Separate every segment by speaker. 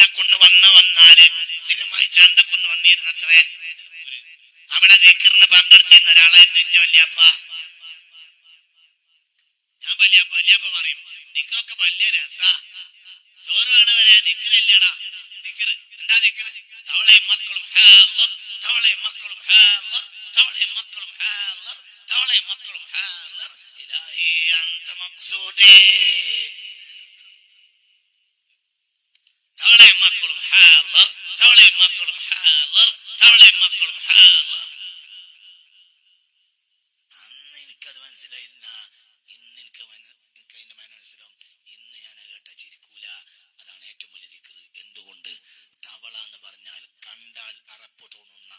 Speaker 1: ചന്തക്കുന്ന് വന്നാല് സ്ഥിരമായി ചന്തക്കുന്ന് വന്നിരുന്നത്രേ. അവിടെ ദിക്റിന് പങ്കെടുത്തിരുന്ന ഒരാളായിരുന്നു എന്റെ വല്യാപ്പ. ഞാൻ വല്യാപ്പ പറയും, ദിക്റൊക്കെ വലിയ രസാ, ചോറ് വേണവരെ ദിക്റല്ലേടാ. ദിക്റ് എന്താ ദിക്റ്? തവളയും മക്കളും ഹാളർ, തവളയും മക്കളും ഹാളർ, തവളയും മക്കളും ഹാളർ, തവളയും മക്കളും ഹാളർ, ഇലാഹി അന്ത മഖ്സൂദി. തവളയും മക്കളും ഹാളർ, തവളയും മക്കളും ഹാളർ, തവളയും മക്കളും ഹാളർ. അന്ന് എനിക്കത് മനസ്സിലായിരുന്ന, ഇന്ന് എനിക്ക് അതിന്റെ മനസ്സിലാവും. ഇന്ന് ഞാൻ കേട്ട ചിരിക്കൂല. അതാണ് ഏറ്റവും വലിയ ദിക്ർ. എന്തുകൊണ്ട്? തവള എന്ന് പറഞ്ഞാൽ കണ്ടാൽ അറപ്പ് തോന്നുന്ന,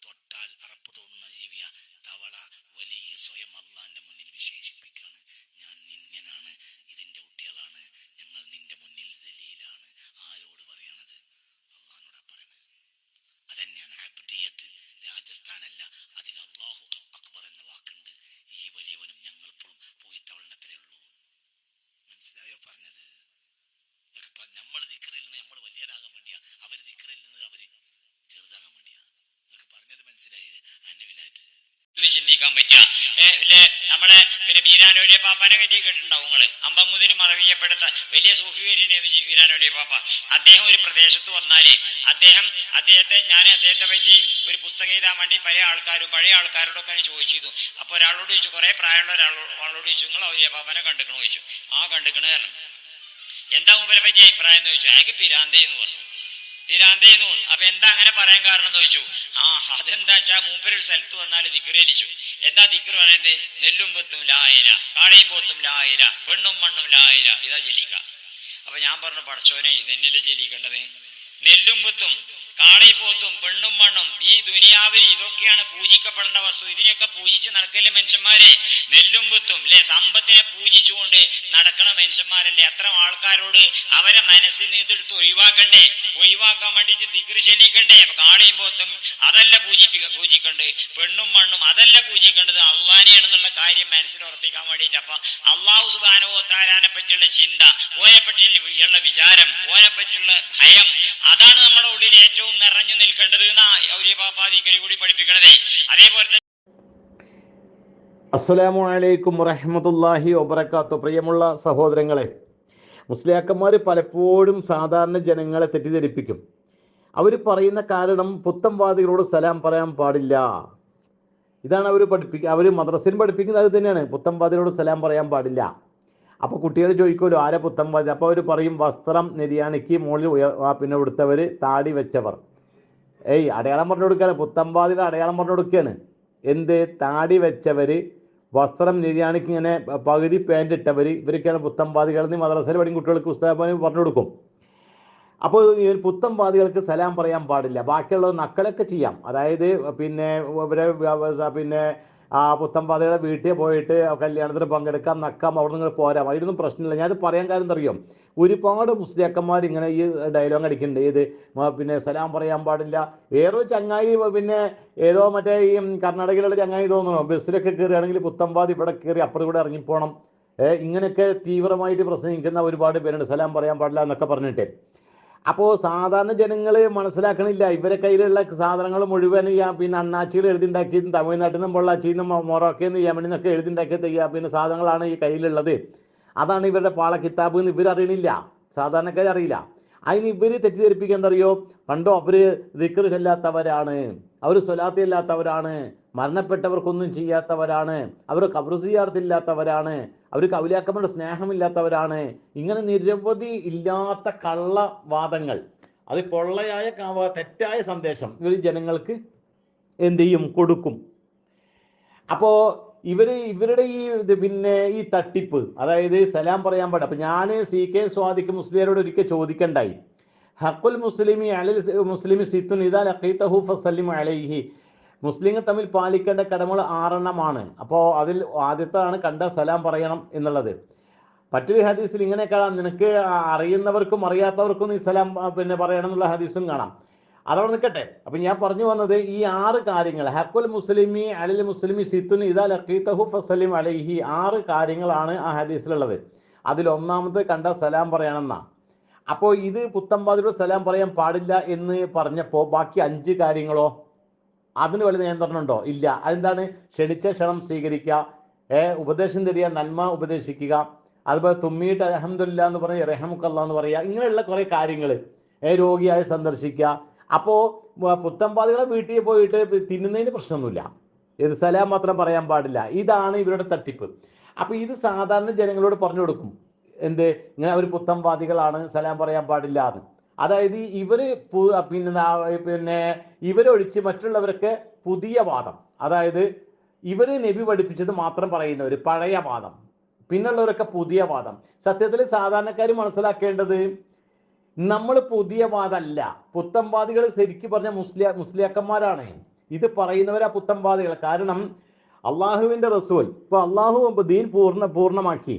Speaker 1: തൊട്ടാൽ അറപ്പ് തോന്നുന്ന ജീവിയ തവള. വലിയ സ്വയം അള്ളാന്റെ മുന്നിൽ വിശേഷിപ്പിക്കാണ്, ഞാൻ നിന്യനാണ്, ഇതിന്റെ കുട്ടികളാണ്, ഞങ്ങൾ നിന്റെ മുന്നിൽ ദലീലാണ്. ആരോട് പറയണത്? അള്ളാഹിനോടാ പറയണത്. അതന്നെയാണ് അബ്ദിയത്ത്. രാജസ്ഥാനല്ല, അതിൽ അല്ലാഹു അക്ബർ എന്ന വാക്കുണ്ട്. ഈ വലിയവനും ഞങ്ങൾ ഇപ്പോഴും പോയി തവളണത്രേ ഉള്ളൂ. മനസ്സിലായോ പറഞ്ഞത്? നമ്മൾ ദിക്റിൽ നിന്ന് നമ്മൾ വലിയരാകാൻ വേണ്ടിയാ, അവര് ദിക്റിൽ നിന്ന് അവര് ചെറുതാകാൻ വേണ്ടിയാ. നിങ്ങൾക്ക് പറഞ്ഞത് മനസ്സിലായത്? അന്നവിലായിട്ട് ചിന്തിക്കാൻ പറ്റുക. നമ്മളെ പിന്നെ ബീരാനോലിയ പാപ്പാനെ പറ്റി കേട്ടിട്ടുണ്ടാവും നിങ്ങള്. അമ്പമുതിൽ മറവിയപ്പെടുത്ത വലിയ സൂഫി വര്യനായിരുന്നു ബീരാനോലിയ പാപ്പ. അദ്ദേഹം ഒരു പ്രദേശത്ത് വന്നാല് ഞാൻ അദ്ദേഹത്തെ പറ്റി ഒരു പുസ്തകം എഴുതാൻ വേണ്ടി പഴയ ആൾക്കാരോടൊക്കെ ചോദിച്ചിരുന്നു. അപ്പൊ ഒരാളോട് ചോദിച്ചു, കുറെ പ്രായമുള്ള ഒരാളോട് ചോദിച്ചു, നിങ്ങൾ ഔലിയ പാപ്പാനെ കണ്ടിക്കണോ ചോദിച്ചു. ആ കണ്ടിക്കണ കാരണം. എന്താ മൂപ്പരെ പറ്റി അഭിപ്രായം എന്ന് ചോദിച്ചു. അയാൾക്ക് പിരാന്തയെന്ന് പറഞ്ഞു. പിരാന്തയെന്ന് തോന്നുന്നു. അപ്പൊ എന്താ അങ്ങനെ പറയാൻ കാരണം എന്ന് ചോദിച്ചു. അതെന്താ വെച്ചാ മൂപ്പര് ഒരു സ്ഥലത്ത് വന്നാല് ദിക്റേലിച്ചു. എന്താ ദിക്ർ പറയുന്നത്? നെല്ലും പൊത്തും ലായില, കാളയും പോത്തും ലായില, പെണ്ണും മണ്ണും ലായില, ഇതാ ചെല്ലിക്ക. അപ്പൊ ഞാൻ പറഞ്ഞു, പടച്ചോനെ ഇതെന്നല്ലേ ചെല്ലിക്കേണ്ടത്? നെല്ലും പൊത്തും കാളയും പോത്തും പെണ്ണും മണ്ണും ഈ ദുനിയാവിൽ ഇതൊക്കെയാണ് പൂജിക്കപ്പെടേണ്ട വസ്തു. ഇതിനെയൊക്കെ പൂജിച്ച് നടക്കല്ലേ മനുഷ്യന്മാരെ? നെല്ലും പൊത്തും അല്ലെ, സമ്പത്തിനെ പൂജിച്ചുകൊണ്ട് നടക്കണ മനുഷ്യന്മാരല്ലേ? അത്തരം ആൾക്കാരോട് അവരെ മനസ്സിൽ നിന്ന് ഇതെടുത്ത് ഒഴിവാക്കാൻ വേണ്ടിയിട്ട് ദിക്ർ ചെല്ലിക്കണ്ടേ? അപ്പൊ കാളയും പോത്തും അതല്ല പൂജിക്കണ്ടേ, പെണ്ണും മണ്ണും അതല്ല പൂജിക്കേണ്ടത്, അള്ളാനെയാണെന്നുള്ള കാര്യം മനസ്സിൽ ഉറപ്പിക്കാൻ വേണ്ടിയിട്ട്. അപ്പൊ അള്ളാഹു സുബ്ഹാനഹു വ തആലയെ പറ്റിയുള്ള ചിന്ത, ഓനെ പറ്റിയുള്ള വിചാരം, ഓനെ പറ്റിയുള്ള ഭയം, അതാണ് നമ്മുടെ ഉള്ളിൽ ഏറ്റവും നിറഞ്ഞു നിൽക്കേണ്ടത് എന്നാ ഔലിയ പാപ്പ ദിക്ർ കൂടി പഠിപ്പിക്കണതേ. അതേപോലെ തന്നെ
Speaker 2: അസ്സലാമു അലൈക്കും വറഹ്മത്തുള്ളാഹി വബറകാതുഹു. പ്രിയമുള്ള സഹോദരങ്ങളെ, മുസ്ലിയാക്കന്മാർ പലപ്പോഴും സാധാരണ ജനങ്ങളെ തെറ്റിദ്ധരിപ്പിക്കും. അവർ പറയുന്ന കാരണം പുത്തംവാദികളോട് സലാം പറയാൻ പാടില്ല. ഇതാണ് അവർ മദ്രസയിൽ പഠിപ്പിക്കുന്നത്. അത് തന്നെയാണ്, പുത്തംവാദികളോട് സലാം പറയാൻ പാടില്ല. അപ്പോൾ കുട്ടികൾ ചോദിക്കുമല്ലോ, ആരെ പുത്തംവാദി? അപ്പോൾ അവർ പറയും, വസ്ത്രം നിര്യാണിക്ക് മുകളിൽ പിന്നെ കൊടുത്തവർ, താടി വെച്ചവർ. അടയാളം പറഞ്ഞു കൊടുക്കുകയാണ്, പുത്തംവാദിയുടെ അടയാളം പറഞ്ഞു കൊടുക്കുകയാണ്. എന്ത്? താടി വെച്ചവർ, വസ്ത്രം നിര്യാണിക്ക് ഇങ്ങനെ പകുതി പാൻറ് ഇട്ടവർ, ഇവരൊക്കെയാണ് പുത്തംവാദികളെന്ന് മദ്രസയിൽ പഠിക്കും കുട്ടികൾക്ക് പുസ്തകം പറഞ്ഞു കൊടുക്കും. അപ്പോൾ ഈ പുത്തംവാദികൾക്ക് സലാം പറയാൻ പാടില്ല. ബാക്കിയുള്ളത് നക്കലൊക്കെ ചെയ്യാം. അതായത് പിന്നെ ആ പുത്തംവാദികളുടെ വീട്ടിൽ പോയിട്ട് കല്യാണത്തിന് പങ്കെടുക്കാം, നക്കാം, അവിടെ നിന്ന് പോരാം, അതിനൊന്നും പ്രശ്നമില്ല. ഞാനത് പറയാൻ കാര്യം അറിയും, ഒരുപാട് മുസ്ലിയാക്കന്മാർ ഇങ്ങനെ ഈ ഡയലോഗ് അടിക്കുന്നുണ്ട്. ഏത് പിന്നെ സലാം പറയാൻ പാടില്ല. വേറൊരു ചങ്ങായി പിന്നെ ഏതോ മറ്റേ ഈ കർണാടകയിലുള്ള ചങ്ങായി തോന്നുന്നു, ബസ്സിലൊക്കെ കയറുകയാണെങ്കിൽ പുത്തംവാദി ഇവിടെ കയറി അപ്പുറം കൂടെ ഇറങ്ങിപ്പോണം. ഇങ്ങനെയൊക്കെ തീവ്രമായിട്ട് പ്രസംഗിക്കുന്ന ഒരുപാട് പേരുണ്ട്, സലാം പറയാൻ പാടില്ല എന്നൊക്കെ പറഞ്ഞിട്ട്. അപ്പോൾ സാധാരണ ജനങ്ങൾ മനസ്സിലാക്കണില്ല. ഇവരെ കയ്യിലുള്ള സാധനങ്ങൾ മുഴുവൻ പിന്നെ അണ്ണാച്ചികൾ എഴുതിണ്ടാക്കിയതും തമിഴ്നാട്ടിൽ നിന്നും പൊള്ളാച്ചിയിൽ നിന്നും മൊറോക്കയിൽ നിന്ന് യമനിൽ നിന്നൊക്കെ എഴുതിണ്ടാക്കിയ പിന്നെ സാധനങ്ങളാണ് ഈ കയ്യിലുള്ളത്. അതാണ് ഇവരുടെ പാള കിതാബ് എന്ന് ഇവരറിയണില്ല, സാധാരണക്കാർ അറിയില്ല. അതിന് ഇവർ തെറ്റിദ്ധരിപ്പിക്കുക എന്തറിയോ? കണ്ടോ, അവർ ദിക്ർ ചെല്ലാത്തവരാണ്, അവർ സ്വലാത്ത് ഇല്ലാത്തവരാണ്, മരണപ്പെട്ടവർക്കൊന്നും ചെയ്യാത്തവരാണ്, അവർ ഖബർ സിയാറത്തില്ലാത്തവരാണ്, അവർ ഔലിയാക്കന്മാരുടെ സ്നേഹമില്ലാത്തവരാണ്. ഇങ്ങനെ നിരവധി ഇല്ലാത്ത കള്ളവാദങ്ങൾ, അത് പൊള്ളയായ തെറ്റായ സന്ദേശം ഇവർ ജനങ്ങൾക്ക് എന്ത് ചെയ്യും? കൊടുക്കും. അപ്പോൾ ഇവരുടെ ഈ തട്ടിപ്പ്, അതായത് സലാം പറയാൻ പാടില്ല. അപ്പം ഞാൻ CK സ്വാദിഖ് മുസ്ലിയാരോട് ഒരിക്കൽ ചോദിക്കണ്ടായി, ഹഖുൽ മുസ്ലിമി അലൽ മുസ്ലിമി സിത്തുൻ ഇദാ ലഖീതഹു ഫസല്ലിം അലൈഹി. മുസ്ലിങ്ങൾ തമ്മിൽ പാലിക്കേണ്ട കടമകൾ 6 അപ്പോൾ അതിൽ ആദ്യത്താണ് കണ്ട സലാം പറയണം എന്നുള്ളത്. മറ്റൊരു ഹദീസിൽ ഇങ്ങനെ കാണാം, നിനക്ക് അറിയുന്നവർക്കും അറിയാത്തവർക്കും ഈ സലാം പിന്നെ പറയണം എന്നുള്ള ഹദീസും കാണാം. അതവിടെ നിൽക്കട്ടെ. അപ്പം ഞാൻ പറഞ്ഞു വന്നത് ഈ 6 കാര്യങ്ങൾ, ഹഖുൽ മുസ്ലിമി അലൽ മുസ്ലിമി സിത്തുൻ ഇദാ ലഖീതഹു ഫസല്ലിം അലൈഹി, 6 കാര്യങ്ങളാണ് ആ ഹദീസിലുള്ളത്. അതിൽ ഒന്നാമത് കണ്ട സലാം പറയണമെന്നാ. അപ്പോൾ ഇത് പുത്തൻവാതികളോട് സലാം പറയാൻ പാടില്ല എന്ന് പറഞ്ഞപ്പോൾ ബാക്കി 5 കാര്യങ്ങളോ അതിന് വല്ല നിയന്ത്രണമുണ്ടോ? ഇല്ല. അതെന്താണ്? ക്ഷണിച്ച ക്ഷണം സ്വീകരിക്കുക, ഉപദേശം തരിക, നന്മ ഉപദേശിക്കുക, അതുപോലെ തുമ്മിയിട്ട് അൽഹംദുലില്ലാ എന്ന് പറയുക, റഹമുക്കല്ലാ എന്ന് പറയുക, ഇങ്ങനെയുള്ള കുറേ കാര്യങ്ങൾ, രോഗിയായി സന്ദർശിക്കുക. അപ്പോൾ പുത്തൻവാദികളെ വീട്ടിൽ പോയിട്ട് തിന്നുന്നതിന് പ്രശ്നമൊന്നുമില്ല, ഇത് സലാം മാത്രം പറയാൻ പാടില്ല. ഇതാണ് ഇവരുടെ തട്ടിപ്പ്. അപ്പോൾ ഇത് സാധാരണ ജനങ്ങളോട് പറഞ്ഞു കൊടുക്കും, എന്ത്, ഇങ്ങനെ അവർ പുത്തൻവാദികളാണ്, സലാം പറയാൻ പാടില്ല എന്ന്. അതായത് ഇവര് പിന്നെ ഇവരൊഴിച്ച് മറ്റുള്ളവരൊക്കെ പുതിയ വാദം, അതായത് ഇവര് നബി പഠിപ്പിച്ചത് മാത്രം പറയുന്നവർ, പഴയ വാദം, പിന്നുള്ളവരൊക്കെ പുതിയ വാദം. സത്യത്തിൽ സാധാരണക്കാർ മനസ്സിലാക്കേണ്ടത് നമ്മൾ പുതിയ വാദമല്ല, പുത്തൻവാദികൾ ശരിക്കും പറഞ്ഞ മുസ്ലിയാക്കന്മാരാണ്. ഇത് പറയുന്നവരാ പുത്തൻവാദികൾ. കാരണം അള്ളാഹുവിൻ്റെ റസൂൽ ഇപ്പോൾ അള്ളാഹു ദീൻ പൂർണ്ണമാക്കി,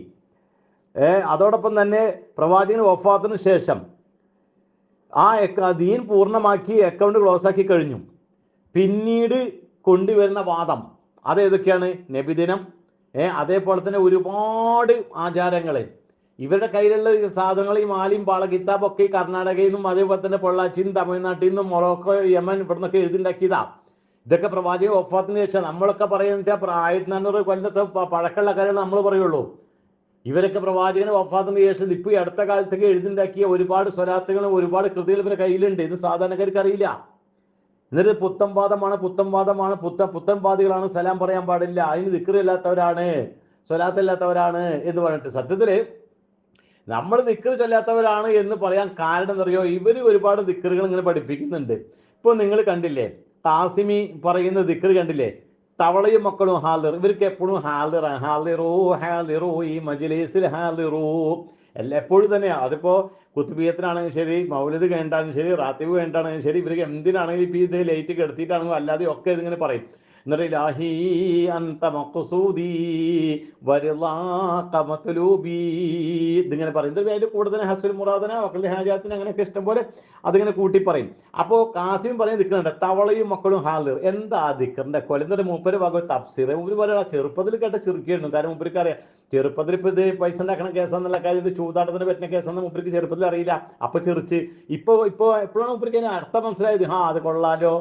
Speaker 2: അതോടൊപ്പം തന്നെ പ്രവാചകൻ വഫാത്തിന് ശേഷം ആ ദീൻ പൂർണ്ണമാക്കി അക്കൗണ്ട് ക്ലോസ് ആക്കി കഴിഞ്ഞു. പിന്നീട് കൊണ്ടുവരുന്ന വാദം അതേതൊക്കെയാണ്? നബിദിനം, അതേപോലെ തന്നെ ഒരുപാട് ആചാരങ്ങൾ, ഇവരുടെ കയ്യിലുള്ള സാധനങ്ങൾ, ഈ മാലിയും പാള കിതാബൊക്കെ ഈ കർണാടകയിൽ നിന്നും അതേപോലെ തന്നെ പൊള്ളാച്ചിയും തമിഴ്നാട്ടിൽ നിന്നും മൊറോക്കോ, യമൻ, ഇവിടെ നിന്നൊക്കെ എഴുതിണ്ടാക്കിയതാ. ഇതൊക്കെ പ്രവാചക വഫാത്തിന് ശേഷം നമ്മളൊക്കെ പറയുന്നത് വെച്ചാൽ 1400 കൊല്ലത്തെ പഴക്കമുള്ള കാര്യങ്ങൾ നമ്മൾ പറയുള്ളൂ. ഇവരൊക്കെ പ്രവാചകന് വഫാത്തിന് ശേഷം ഇപ്പോൾ ഈ അടുത്ത കാലത്തൊക്കെ എഴുതിണ്ടാക്കിയ ഒരുപാട് സ്വലാത്തുകളും ഒരുപാട് കൃതികൾ ഇവരുടെ കയ്യിലുണ്ട്. ഇത് സാധാരണക്കാർക്ക് അറിയില്ല. എന്നിട്ട് പുത്തൻവാദമാണ്, പുത്തൻവാദികളാണ്, സലാം പറയാൻ പാടില്ല, അതിന് ദിക്റില്ലാത്തവരാണ്, സ്വലാത്തില്ലാത്തവരാണ് എന്ന് പറഞ്ഞിട്ട്. സത്യത്തിൽ നമ്മൾ ദിക്ർ ചൊല്ലാത്തവരാണ് എന്ന് പറയാൻ കാരണം എന്നറിയോ? ഇവർ ഒരുപാട് ദിക്റുകൾ ഇങ്ങനെ പഠിപ്പിക്കുന്നുണ്ട്. ഇപ്പോൾ നിങ്ങൾ കണ്ടില്ലേ, ഖാസിമി പറയുന്ന ദിക്ർ കണ്ടില്ലേ? തവളയും മക്കളും ഹാലിർ, ഇവർക്ക് എപ്പോഴും ഹാലിറാണ്, ഹാലിറൂ ഈ മജ്‌ലിസിൽ ഹാലിറൂ എപ്പോഴും തന്നെയാണ്. അതിപ്പോൾ കുത്തുബിയത്തിനാണെങ്കിലും ശരി, മൗലിദ് കഴിഞ്ഞിട്ടാണെങ്കിലും ശരി, റാത്തിബ് കഴിഞ്ഞിട്ടാണെങ്കിലും ശരി, ഇവർക്ക് എന്തിനാണെങ്കിലും ഇപ്പോൾ ഇത് ലൈറ്റ് കെടുത്തിട്ടാണെങ്കിലും അല്ലാതെ ഒക്കെ ഇതിങ്ങനെ പറയും. എന്നിട്ട് ലാഹി അന്ത മഖ്സൂദി വരിളാക മത്ലൂബി ഇതിങ്ങനെ പറയും. ഇത് അതിൻ്റെ കൂടെ തന്നെ ഹസ്സുൽ മുറാദന വഖൽ ഹാജാത്തിന് അങ്ങനെയൊക്കെ ഇഷ്ടംപോലെ അതിങ്ങനെ കൂട്ടി പറയും. അപ്പോൾ കാസിം പറയുന്നത് ദിക്റുണ്ട്, തവളയും മക്കളും ഹാലിർ. എന്താ ദിക്റിന്റെ കൊലന്നിട്ട് മൂപ്പര് വക തഫ്സീർ മൂപ്പര് പറയുക, ചെറുപ്പത്തിൽ കേട്ട ചെറുക്കിയിരുന്നു. കാരണം മൂപ്പർക്ക് അറിയാം ചെറുപ്പത്തിൽ ഇപ്പോൾ ഇത് പൈസ ഉണ്ടാക്കണ കേസാന്നുള്ള കാര്യം, ഇത് ചൂതാട്ടത്തിന് പറ്റുന്ന കേസാന്ന് മൂപ്പർക്ക് ചെറുപ്പത്തിൽ അറിയില്ല. അപ്പോൾ ചെറിച്ച് ഇപ്പോൾ എപ്പോഴാണ് മൂപ്പർക്ക് അതിന് അർത്ഥം മനസ്സിലായത്? അത് കൊള്ളാലോ,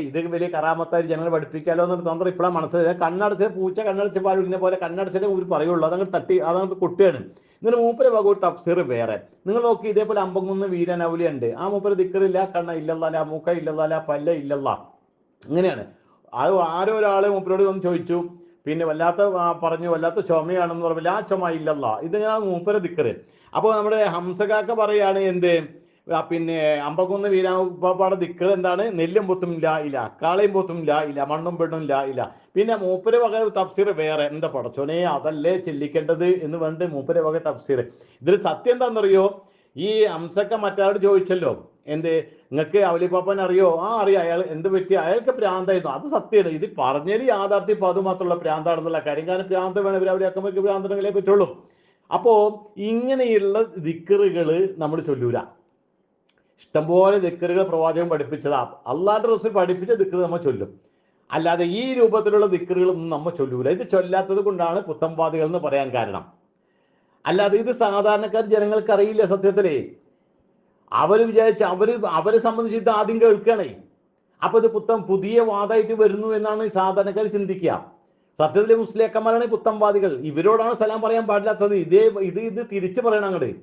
Speaker 2: ഇത് വലിയ കറാമത്തായി ജനങ്ങൾ പഠിപ്പിക്കാലോ എന്നൊരു തന്ത്രം ഇപ്പോഴാണ് മനസ്സിലായത്. കണ്ണടച്ച പൂച്ച കണ്ണടച്ച പാടുന്ന പോലെ കണ്ണടച്ചേ ഒരു പറയുള്ളൂ, അതങ്ങ് തട്ടി അതങ്ങ് കൊട്ടുകയാണ്. എന്നിട്ട് മൂപ്പര് വക ഒരു തഫ്സീർ വേറെ. നിങ്ങൾ നോക്കി, ഇതേപോലെ അമ്പങ്കുന്ന് വീരനൗലി ഉണ്ട്, ആ മൂപ്പര് ദിക്റില്ല, കണ്ണ ഇല്ലല്ല, മൂക്ക ഇല്ലല്ല, പല്ല ഇല്ലല്ല, ഇങ്ങനെയാണ്. അത് ആരോ ഒരാൾ മൂപ്പരോട് ഒന്ന് ചോദിച്ചു, പിന്നെ വല്ലാത്ത പറഞ്ഞു, വല്ലാത്ത ചുമയാണെന്ന് പറഞ്ഞില്ല, ആ ചുമ ഇല്ലല്ല, ഇതിങ്ങനെ മൂപ്പര് ദിക്റ്. അപ്പോൾ നമ്മുടെ ഹംസകാക്ക പറയാണ് എന്ത്, പിന്നെ അമ്പകുന്ന് വീരാപ്പാടെ ദിക്ർ എന്താണ്? നെല്ലും പൊത്തും ലാ ഇല, കാളയും പൊത്തും ലാ ഇല, മണ്ണും പെണ്ണും ലാ ഇല. പിന്നെ മൂപ്പര് വക തഫ്സീർ വേറെ, എന്താ പടച്ചോനെ അതല്ലേ ചെല്ലിക്കേണ്ടത് എന്ന് പറഞ്ഞിട്ട് മൂപ്പര് വക തഫ്സീർ. ഇതിൽ സത്യം എന്താണെന്നറിയോ? ഈ ഹംസക്ക മറ്റാരോട് ചോദിച്ചല്ലോ, എന്ത് നിങ്ങൾക്ക് ഔലിപ്പാപ്പൻ അറിയോ? അറിയാം, അയാൾ എന്ത് പറ്റി, അയാൾക്ക് പ്രാന്തായിരുന്നു. അത് സത്യമാണ്. ഇത് പറഞ്ഞതിൽ യാഥാർത്ഥ്യം ഇപ്പോൾ അതുമാത്രമുള്ള പ്രാന്താണെന്നുള്ള കാര്യം. കാരണം പ്രാന്ത് വേണം, ഇവർ അവിടെ അക്കമ്മയ്ക്ക് പ്രാന്തങ്ങളെ പറ്റുള്ളൂ. അപ്പോൾ ഇങ്ങനെയുള്ള ദിക്റുകൾ നമ്മൾ ചൊല്ലൂല. ഇഷ്ടംപോലെ ദിക്റുകൾ പ്രവാചകൻ പഠിപ്പിച്ചതാ, അള്ളാഹുവിന്റെ റസൂൽ പഠിപ്പിച്ച ദിക്ർ നമ്മൾ ചൊല്ലും. അല്ലാതെ ഈ രൂപത്തിലുള്ള ദിക്റുകളൊന്നും നമ്മൾ ചൊല്ലൂല. ഇത് ചൊല്ലാത്തത് കൊണ്ടാണ് പുത്തൻവാദികൾ എന്ന് പറയാൻ കാരണം. അല്ലാതെ ഇത് സാധാരണക്കാർ ജനങ്ങൾക്ക് അറിയില്ല. സത്യത്തിലേ അവർ വിചാരിച്ച് അവരെ സംബന്ധിച്ച് ഇത് ആദ്യം കേൾക്കണേ. അപ്പൊ ഇത് പുതിയ വാദമായിട്ട് വരുന്നു എന്നാണ് സാധാരണക്കാർ ചിന്തിക്കുക. സത്യത്തിലെ മുസ്ലിയാക്കന്മാരാണ് പുത്തൻവാദികൾ. ഇവരോടാണ് സലാം പറയാൻ പാടില്ലാത്തത്. ഇത് തിരിച്ചു പറയണം അങ്ങോട്ട്.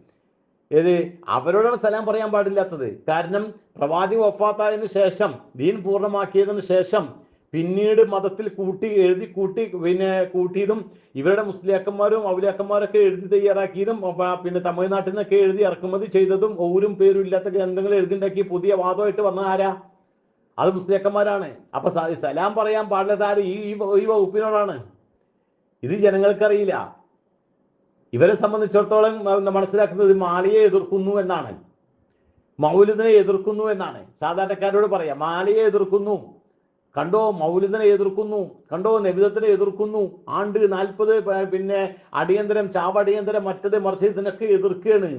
Speaker 2: അവരോടാണ് സലാം പറയാൻ പാടില്ലാത്തത്. കാരണം പ്രവാചക വഫാത്തായതിനു ശേഷം, ദീൻ പൂർണ്ണമാക്കിയതിനു ശേഷം പിന്നീട് മതത്തിൽ കൂട്ടിയതും ഇവരുടെ മുസ്ലിയാക്കന്മാരും ഔലിയാക്കന്മാരൊക്കെ എഴുതി തയ്യാറാക്കിയതും പിന്നെ തമിഴ്നാട്ടിൽ നിന്നൊക്കെ എഴുതി ഇറക്കുമതി ചെയ്തതും ഊരും പേരും ഇല്ലാത്ത ഗ്രന്ഥങ്ങൾ എഴുതിണ്ടാക്കി പുതിയ വാദമായിട്ട് വന്ന ആരാ? അത് മുസ്ലിയാക്കന്മാരാണ്. അപ്പൊ സലാം പറയാൻ പാടില്ലാത്ത ആര്? ഈ വകുപ്പിനോടാണ്. ഇത് ജനങ്ങൾക്കറിയില്ല. ഇവരെ സംബന്ധിച്ചിടത്തോളം മനസ്സിലാക്കുന്നത് മാലയെ എതിർക്കുന്നു എന്നാണ്, മൗലിദിനെ എതിർക്കുന്നു എന്നാണ്. സാധാരണക്കാരോട് പറയാം, മാലയെ എതിർക്കുന്നു, കണ്ടോ മൗലിദിനെ എതിർക്കുന്നു, കണ്ടോ നബിദത്തിനെ എതിർക്കുന്നു, ആണ്ട് 40 പിന്നെ അടിയന്തരം, ചാവടിയന്തരം, മറ്റത് മറിച്ച് ഇതിനൊക്കെ എതിർക്കുകയാണ്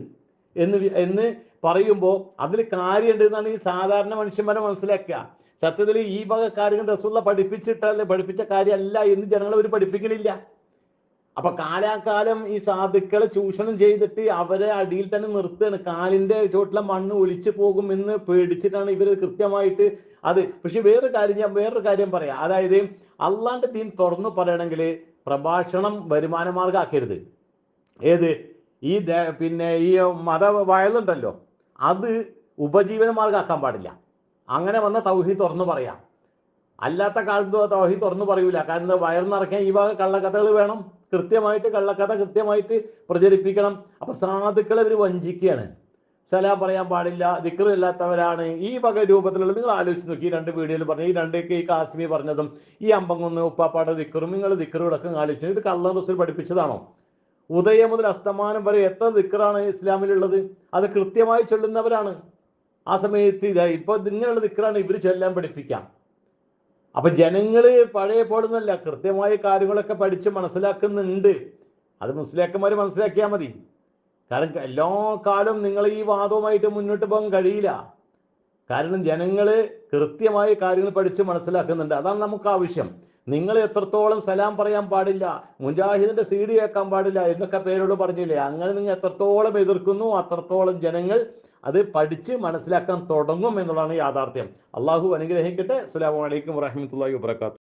Speaker 2: എന്ന് പറയുമ്പോൾ അതിൽ കാര്യമുണ്ട് എന്നാണ് ഈ സാധാരണ മനുഷ്യന്മാരെ മനസ്സിലാക്കുക. സത്യത്തിൽ ഈ വക കാര്യങ്ങൾ റസൂലുള്ള പഠിപ്പിച്ച കാര്യമല്ല എന്ന് ജനങ്ങൾ അവർ പഠിപ്പിക്കണില്ല. അപ്പൊ കാലാകാലം ഈ സാധുക്കളെ ചൂഷണം ചെയ്തിട്ട് അവരെ അടിയിൽ തന്നെ നിർത്തുകയാണ്. കാലിന്റെ ചോട്ടിലെ മണ്ണ് ഒലിച്ചു പോകും എന്ന് പേടിച്ചിട്ടാണ് ഇവർ കൃത്യമായിട്ട് അത്. പക്ഷെ വേറൊരു കാര്യം പറയാം. അതായത് അള്ളാന്റെ ദീൻ തുറന്നു പറയണമെങ്കിൽ പ്രഭാഷണം വരുമാന മാർഗമാക്കരുത്. ഏത് ഈ പിന്നെ ഈ മത വയലുണ്ടല്ലോ, അത് ഉപജീവന മാർഗമാക്കാൻ പാടില്ല. അങ്ങനെ വന്ന തൗഹീദ് തുറന്നു പറയാം. അല്ലാത്ത കാലത്ത് തൗഹീദ് തുറന്നു പറയൂല. കാരണം വയർ നിറയ്ക്കാൻ ഈ വക കള്ളക്കഥകൾ വേണം. കള്ളക്കഥ കൃത്യമായിട്ട് പ്രചരിപ്പിക്കണം. അപ്പൊ സാധുക്കളെ ഇവർ വഞ്ചിക്കുകയാണ്. സലാം പറയാൻ പാടില്ല, ദിക്ർ ഇല്ലാത്തവരാണ്, ഈ വക രൂപത്തിലുള്ള. നിങ്ങൾ ആലോചിച്ച് നോക്കി, ഈ 2 വീഡിയോയിൽ പറഞ്ഞ ഈ 2 ഈ കാസ്മി പറഞ്ഞതും ഈ അമ്പങ്ങൊന്ന് ഉപ്പാപ്പാടെ ദിക്റും നിങ്ങൾ ദിക്റുകളൊക്കെ ആലോചിച്ചു. ഇത് അല്ലാഹു റസൂൽ പഠിപ്പിച്ചതാണോ? ഉദയം മുതൽ അസ്തമാനം വരെ എത്ര ദിക്റാണ് ഇസ്ലാമിലുള്ളത്? അത് കൃത്യമായി ചൊല്ലുന്നവരാണ്. ആ സമയത്ത് ഇപ്പൊ ഇങ്ങനെയുള്ള ദിക്റാണ് ഇവർ ചൊല്ലാൻ പഠിപ്പിക്കാം. അപ്പൊ ജനങ്ങള് പഴയ പോടുന്നല്ല, കൃത്യമായ കാര്യങ്ങളൊക്കെ പഠിച്ച് മനസ്സിലാക്കുന്നുണ്ട്. അത് മുസ്ലിയാക്കന്മാർ മനസ്സിലാക്കിയാൽ മതി. കാരണം എല്ലാ കാലം നിങ്ങൾ ഈ വാദവുമായിട്ട് മുന്നോട്ട് പോകാൻ കഴിയില്ല. കാരണം ജനങ്ങള് കൃത്യമായ കാര്യങ്ങൾ പഠിച്ച് മനസ്സിലാക്കുന്നുണ്ട്. അതാണ് നമുക്ക് ആവശ്യം. നിങ്ങൾ എത്രത്തോളം സലാം പറയാൻ പാടില്ല, മുജാഹിദിന്റെ CD കേൾക്കാൻ പാടില്ല എന്നൊക്കെ പേരോട് പറഞ്ഞില്ലേ, അങ്ങനെ നിങ്ങൾ എത്രത്തോളം എതിർക്കുന്നു അത്രത്തോളം ജനങ്ങൾ അത് പഠിച്ച് മനസ്സിലാക്കാൻ തുടങ്ങും എന്നുള്ളതാണ് യാഥാർത്ഥ്യം. അള്ളാഹു അനുഗ്രഹിക്കട്ടെ. അസ്സലാമു അലൈക്കും വറഹ്മത്തുള്ളാഹി വബറകാതുഹു.